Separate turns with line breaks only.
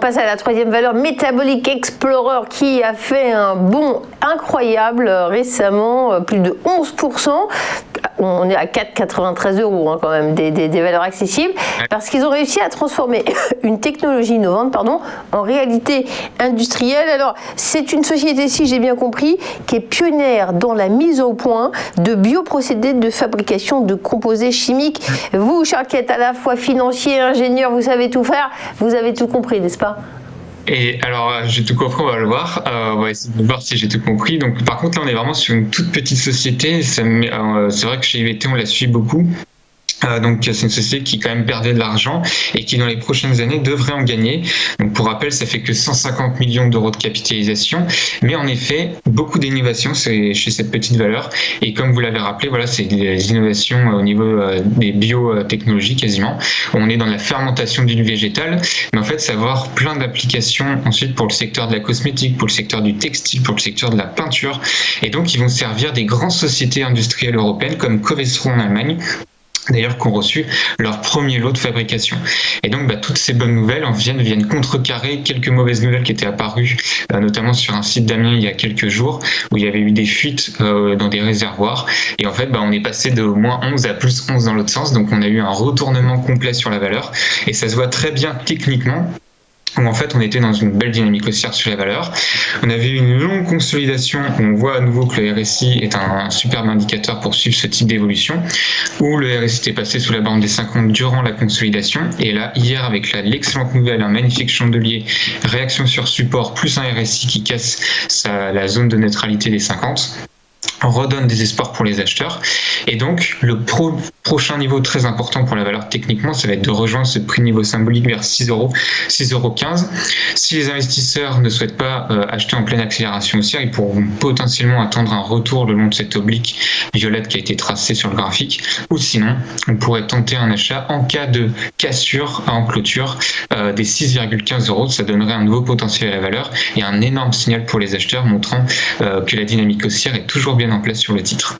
passe à la troisième valeur, Metabolic Explorer, qui a fait un bond incroyable récemment, plus de 11%. On est à 4,93 € quand même, des valeurs accessibles, parce qu'ils ont réussi à transformer une technologie innovante en réalité industrielle. Alors, c'est une société, si j'ai bien compris, qui est pionnière dans la mise au point de bioprocédés de fabrication de composés chimiques. Vous, Charles, qui êtes à la fois financier, ingénieur, vous savez tout faire, vous avez tout compris, n'est-ce pas ?
Et alors, j'ai tout compris, on va le voir. On va essayer de voir si j'ai tout compris. Donc, par contre, là, on est vraiment sur une toute petite société. C'est vrai que chez IVT, on la suit beaucoup. Donc c'est une société qui quand même perdait de l'argent et qui dans les prochaines années devrait en gagner. Donc pour rappel, ça fait que 150 millions d'euros de capitalisation, mais en effet beaucoup d'innovations chez cette petite valeur. Et comme vous l'avez rappelé, voilà, c'est des innovations au niveau des biotechnologies quasiment. On est dans la fermentation d'huile végétale, mais en fait ça va avoir plein d'applications ensuite pour le secteur de la cosmétique, pour le secteur du textile, pour le secteur de la peinture. Et donc ils vont servir des grandes sociétés industrielles européennes comme Covestro en Allemagne, d'ailleurs, qui ont reçu leur premier lot de fabrication. Et donc, toutes ces bonnes nouvelles viennent contrecarrer quelques mauvaises nouvelles qui étaient apparues, notamment sur un site d'Amiens il y a quelques jours, où il y avait eu des fuites dans des réservoirs. Et en fait, on est passé de moins 11 à plus 11 dans l'autre sens. Donc, on a eu un retournement complet sur la valeur. Et ça se voit très bien techniquement. Où en fait on était dans une belle dynamique haussière sur la valeur. On avait eu une longue consolidation où on voit à nouveau que le RSI est un superbe indicateur pour suivre ce type d'évolution, où le RSI était passé sous la bande des 50 durant la consolidation. Et là, hier, avec l'excellente nouvelle, un magnifique chandelier, réaction sur support, plus un RSI qui casse la zone de neutralité des 50. On redonne des espoirs pour les acheteurs. Et donc, le prochain niveau très important pour la valeur techniquement, ça va être de rejoindre ce prix niveau symbolique vers 6€, 6,15€. Si les investisseurs ne souhaitent pas acheter en pleine accélération haussière, ils pourront potentiellement attendre un retour le long de cette oblique violette qui a été tracée sur le graphique. Ou sinon, on pourrait tenter un achat en cas de cassure en clôture des 6,15€. Ça donnerait un nouveau potentiel à la valeur et un énorme signal pour les acheteurs montrant que la dynamique haussière est toujours bien en place sur le titre.